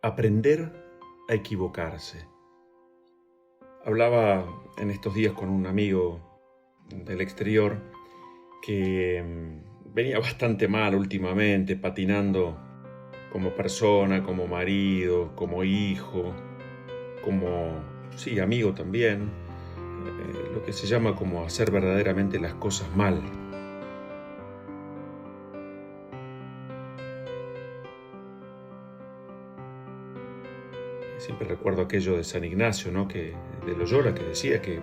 Aprender a equivocarse. Hablaba en estos días con un amigo del exterior que venía bastante mal últimamente, patinando como persona, como marido, como hijo, como, sí, amigo también, lo que se llama como hacer verdaderamente las cosas mal. Siempre recuerdo aquello de San Ignacio, ¿no? de Loyola, que decía que,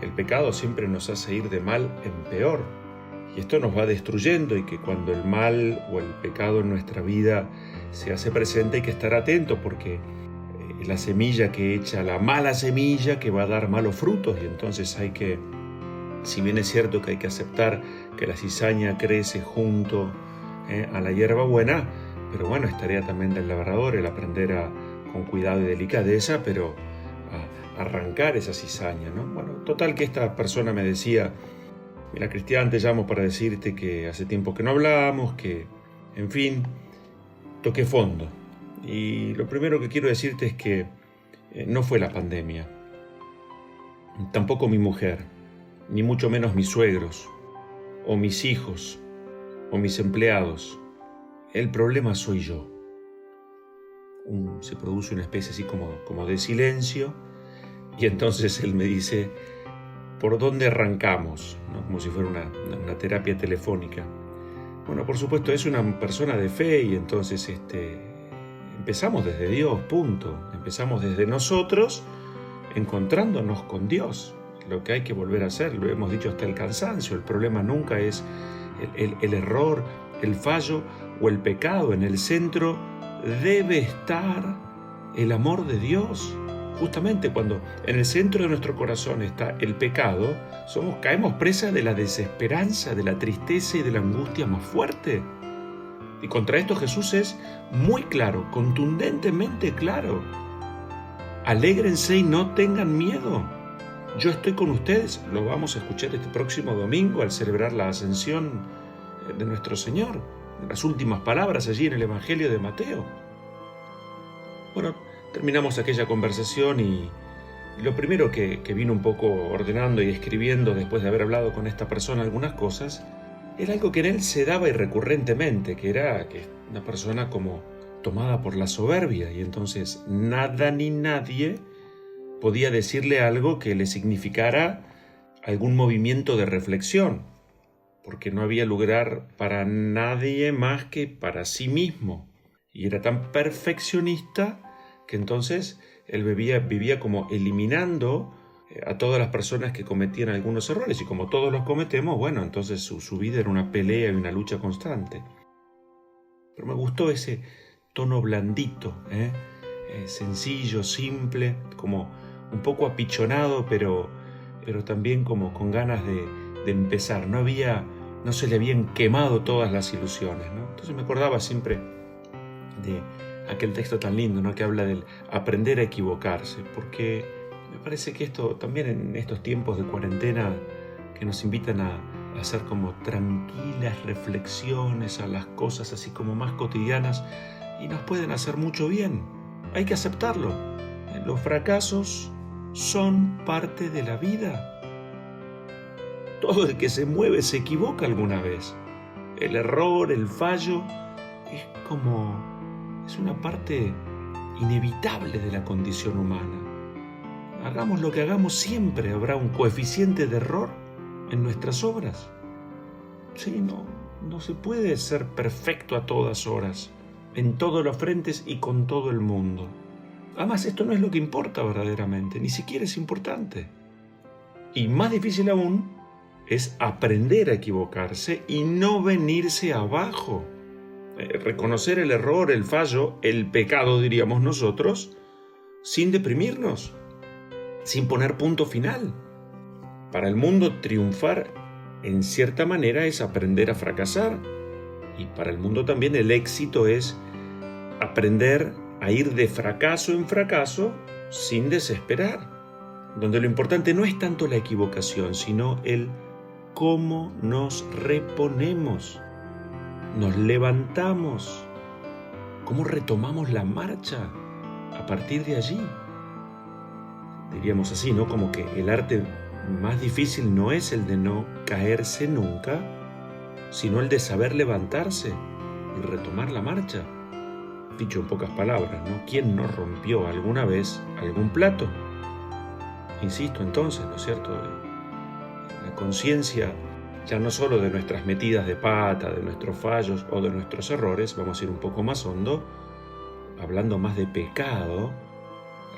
el pecado siempre nos hace ir de mal en peor. Y esto nos va destruyendo, y que cuando el mal o el pecado en nuestra vida se hace presente hay que estar atento, porque es la semilla que echa la mala semilla que va a dar malos frutos. Y entonces hay que, si bien es cierto que hay que aceptar que la cizaña crece junto a la hierba buena, pero bueno, es tarea también del labrador el aprender con cuidado y delicadeza, pero a arrancar esa cizaña, ¿no? Bueno, total que esta persona me decía: mira, Cristian, te llamo para decirte que hace tiempo que no hablamos, que, en fin, toqué fondo. Y lo primero que quiero decirte es que no fue la pandemia, tampoco mi mujer, ni mucho menos mis suegros, o mis hijos, o mis empleados. El problema soy yo. Se produce una especie así como de silencio, y entonces él me dice: ¿por dónde arrancamos? ¿No? Como si fuera una terapia telefónica. Bueno, por supuesto, es una persona de fe, y entonces empezamos desde Dios, punto. Empezamos desde nosotros, encontrándonos con Dios. Lo que hay que volver a hacer, lo hemos dicho hasta el cansancio. El problema nunca es el error, el fallo o el pecado. En el centro debe estar el amor de Dios. Justamente cuando en el centro de nuestro corazón está el pecado, caemos presa de la desesperanza, de la tristeza y de la angustia más fuerte. Y contra esto Jesús es muy claro, contundentemente claro. Alégrense y no tengan miedo. Yo estoy con ustedes. Lo vamos a escuchar este próximo domingo al celebrar la ascensión de nuestro Señor. Las últimas palabras allí en el Evangelio de Mateo. Bueno, terminamos aquella conversación y lo primero que vino un poco ordenando y escribiendo después de haber hablado con esta persona algunas cosas, era algo que en él se daba y recurrentemente, que era que una persona como tomada por la soberbia, y entonces nada ni nadie podía decirle algo que le significara algún movimiento de reflexión, porque no había lugar para nadie más que para sí mismo. Y era tan perfeccionista que entonces él vivía como eliminando a todas las personas que cometían algunos errores. Y como todos los cometemos, bueno, entonces su vida era una pelea y una lucha constante. Pero me gustó ese tono blandito, sencillo, simple, como un poco apichonado, pero también como con ganas de empezar. No se le habían quemado todas las ilusiones, ¿no? Entonces me acordaba siempre de aquel texto tan lindo, ¿no? Que habla del aprender a equivocarse, porque me parece que esto también en estos tiempos de cuarentena que nos invitan a hacer como tranquilas reflexiones a las cosas así como más cotidianas, y nos pueden hacer mucho bien. Hay que aceptarlo. Los fracasos son parte de la vida. Todo el que se mueve se equivoca alguna vez. El error, el fallo, es una parte inevitable de la condición humana. Hagamos lo que hagamos, siempre habrá un coeficiente de error en nuestras obras. Sí, no se puede ser perfecto a todas horas, en todos los frentes y con todo el mundo. Además, esto no es lo que importa verdaderamente, ni siquiera es importante. Y más difícil aún es aprender a equivocarse y no venirse abajo. Reconocer el error, el fallo, el pecado, diríamos nosotros, sin deprimirnos, sin poner punto final. Para el mundo, triunfar en cierta manera es aprender a fracasar, y para el mundo también el éxito es aprender a ir de fracaso en fracaso sin desesperar, donde lo importante no es tanto la equivocación, sino el cómo nos reponemos, nos levantamos, ¿Cómo retomamos la marcha a partir de allí? Diríamos así, ¿no? Como que el arte más difícil no es el de no caerse nunca, sino el de saber levantarse y retomar la marcha. Dicho en pocas palabras, ¿no? ¿Quién no rompió alguna vez algún plato? Insisto entonces, ¿no es cierto? La conciencia ya no solo de nuestras metidas de pata, de nuestros fallos o de nuestros errores, vamos a ir un poco más hondo, hablando más de pecado.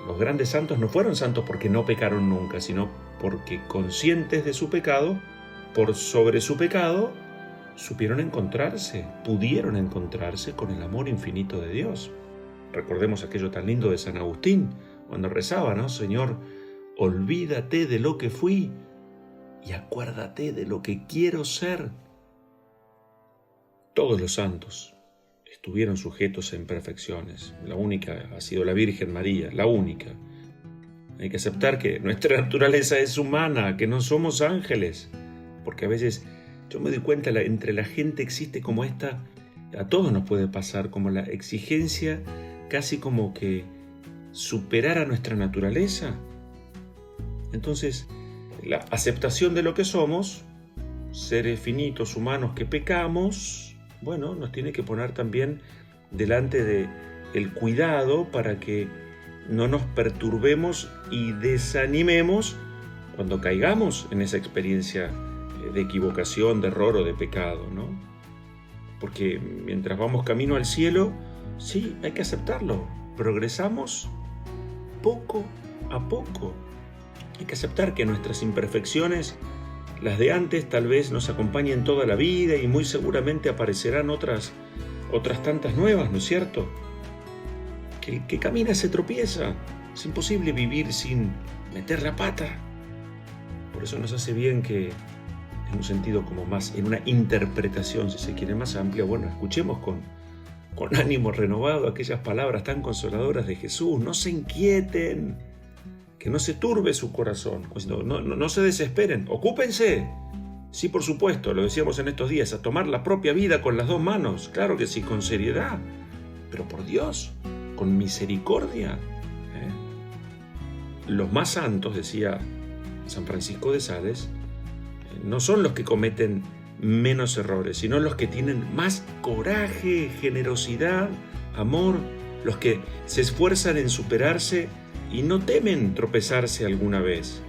Los grandes santos no fueron santos porque no pecaron nunca, sino porque conscientes de su pecado, por sobre su pecado, supieron encontrarse, pudieron encontrarse con el amor infinito de Dios. Recordemos aquello tan lindo de San Agustín, cuando rezaba, ¿no? Señor, olvídate de lo que fui y acuérdate de lo que quiero ser. Todos los santos estuvieron sujetos a imperfecciones. La única ha sido la Virgen María, la única. Hay que aceptar que nuestra naturaleza es humana, que no somos ángeles, porque a veces yo me doy cuenta, entre la gente existe como esta, a todos nos puede pasar, como la exigencia casi como que superar a nuestra naturaleza. Entonces, la aceptación de lo que somos, seres finitos, humanos que pecamos, bueno, nos tiene que poner también delante de el cuidado para que no nos perturbemos y desanimemos cuando caigamos en esa experiencia de equivocación, de error o de pecado, ¿no? Porque mientras vamos camino al cielo, sí, hay que aceptarlo. Progresamos poco a poco. Hay que aceptar que nuestras imperfecciones, las de antes, tal vez nos acompañen toda la vida y muy seguramente aparecerán otras tantas nuevas, ¿no es cierto? Que el que camina se tropieza. Es imposible vivir sin meter la pata. Por eso nos hace bien que, en un sentido como más, en una interpretación, si se quiere, más amplia, bueno, escuchemos con ánimo renovado aquellas palabras tan consoladoras de Jesús. No se inquieten, que no se turbe su corazón, pues no se desesperen, ocúpense. Sí, por supuesto, lo decíamos en estos días, a tomar la propia vida con las dos manos, claro que sí, con seriedad, pero por Dios, con misericordia. Los más santos, decía San Francisco de Sales, no son los que cometen menos errores, sino los que tienen más coraje, generosidad, amor, los que se esfuerzan en superarse y no temen tropezarse alguna vez.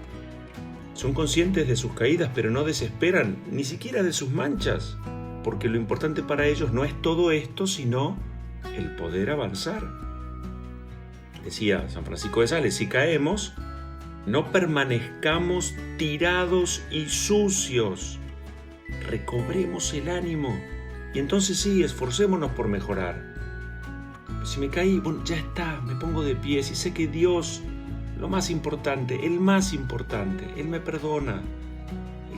Son conscientes de sus caídas, pero no desesperan ni siquiera de sus manchas, porque lo importante para ellos no es todo esto, sino el poder avanzar. Decía San Francisco de Sales, si caemos, no permanezcamos tirados y sucios, recobremos el ánimo y entonces sí, esforcémonos por mejorar. Si me caí, bueno, ya está, me pongo de pie, y sé que Dios, lo más importante, el más importante, Él me perdona.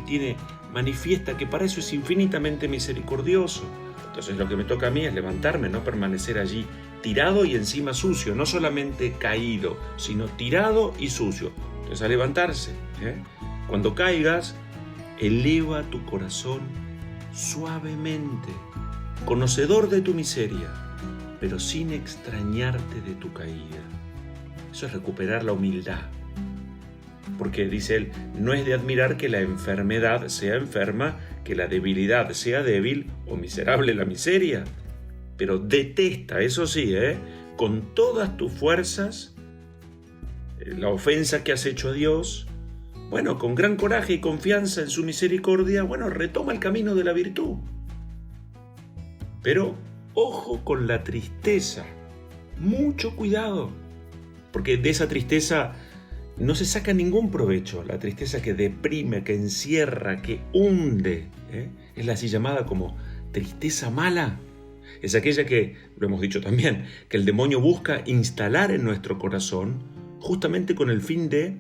Él manifiesta que para eso es infinitamente misericordioso. Entonces lo que me toca a mí es levantarme, no permanecer allí tirado y encima sucio, no solamente caído, sino tirado y sucio. Entonces a levantarse. Cuando caigas, eleva tu corazón suavemente, conocedor de tu miseria, pero sin extrañarte de tu caída. Eso es recuperar la humildad. Porque, dice él, no es de admirar que la enfermedad sea enferma, que la debilidad sea débil o miserable la miseria. Pero detesta, eso sí, con todas tus fuerzas, la ofensa que has hecho a Dios. Bueno, con gran coraje y confianza en su misericordia, bueno, retoma el camino de la virtud. Pero ojo con la tristeza, mucho cuidado, porque de esa tristeza no se saca ningún provecho. La tristeza que deprime, que encierra, que hunde, es la así llamada como tristeza mala. Es aquella que, lo hemos dicho también, que el demonio busca instalar en nuestro corazón justamente con el fin de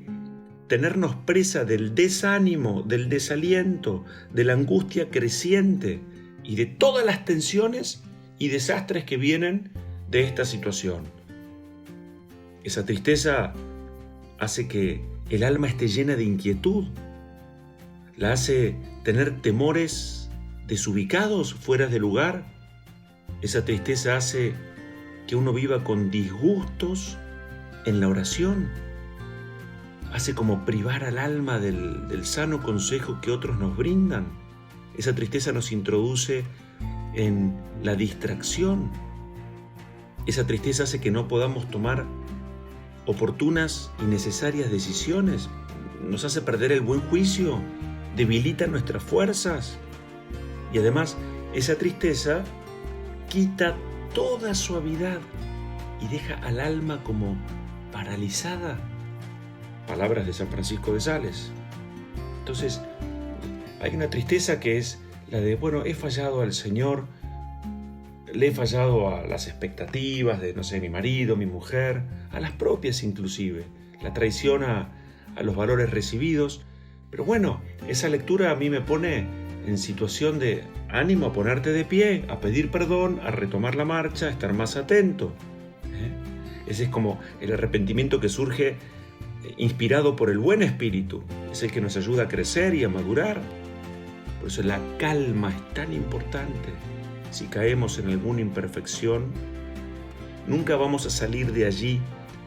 tenernos presa del desánimo, del desaliento, de la angustia creciente y de todas las tensiones y desastres que vienen de esta situación. Esa tristeza hace que el alma esté llena de inquietud, la hace tener temores desubicados, fuera de lugar. Esa tristeza hace que uno viva con disgustos en la oración. Hace como privar al alma del sano consejo que otros nos brindan. Esa tristeza nos introduce en la distracción. Esa tristeza hace que no podamos tomar oportunas y necesarias decisiones. Nos hace perder el buen juicio, debilita nuestras fuerzas. Y además, esa tristeza quita toda suavidad y deja al alma como paralizada. Palabras de San Francisco de Sales. Entonces, hay una tristeza que es la de, he fallado al Señor, le he fallado a las expectativas de, mi marido, mi mujer, a las propias inclusive, la traición a los valores recibidos. Pero esa lectura a mí me pone en situación de ánimo a ponerte de pie, a pedir perdón, a retomar la marcha, a estar más atento. Ese es como el arrepentimiento que surge inspirado por el buen espíritu. Es el que nos ayuda a crecer y a madurar. Por eso la calma es tan importante. Si caemos en alguna imperfección, nunca vamos a salir de allí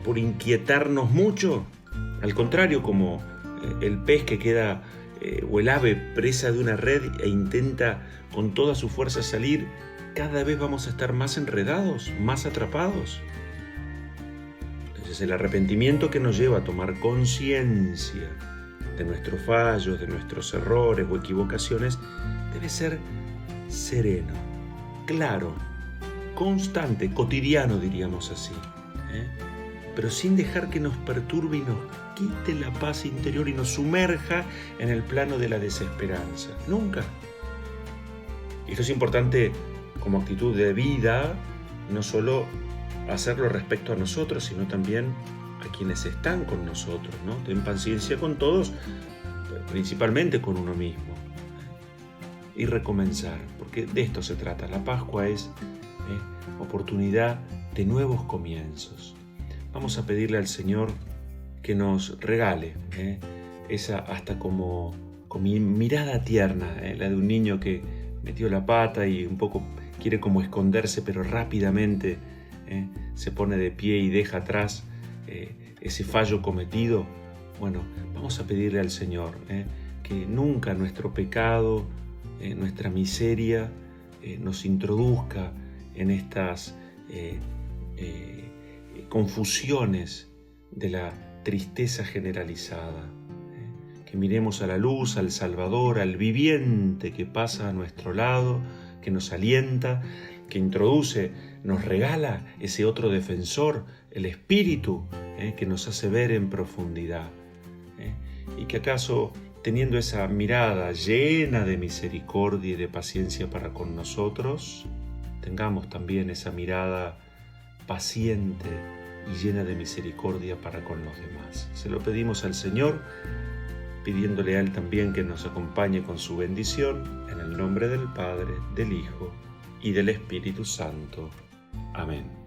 por inquietarnos mucho. Al contrario, como el pez que queda o el ave presa de una red e intenta con toda su fuerza salir, cada vez vamos a estar más enredados, más atrapados. Entonces el arrepentimiento que nos lleva a tomar conciencia de nuestros fallos, de nuestros errores o equivocaciones, debe ser sereno, claro, constante, cotidiano, diríamos así, pero sin dejar que nos perturbe y nos quite la paz interior y nos sumerja en el plano de la desesperanza. Nunca. Esto es importante como actitud de vida, no solo hacerlo respecto a nosotros, sino también a quienes están con nosotros, ¿no? Ten paciencia con todos, pero principalmente con uno mismo. Y recomenzar, porque de esto se trata. La Pascua es oportunidad de nuevos comienzos. Vamos a pedirle al Señor que nos regale esa hasta como mirada tierna, la de un niño que metió la pata y un poco quiere como esconderse, pero rápidamente se pone de pie y deja atrás ese fallo cometido. Vamos a pedirle al Señor que nunca nuestro pecado, nuestra miseria nos introduzca en estas confusiones de la tristeza generalizada. Que miremos a la luz, al Salvador, al viviente que pasa a nuestro lado, que nos alienta, que introduce, nos regala ese otro defensor, el Espíritu, que nos hace ver en profundidad. Y que acaso, teniendo esa mirada llena de misericordia y de paciencia para con nosotros, tengamos también esa mirada paciente y llena de misericordia para con los demás. Se lo pedimos al Señor, pidiéndole a Él también que nos acompañe con su bendición, en el nombre del Padre, del Hijo y del Espíritu Santo. Amén.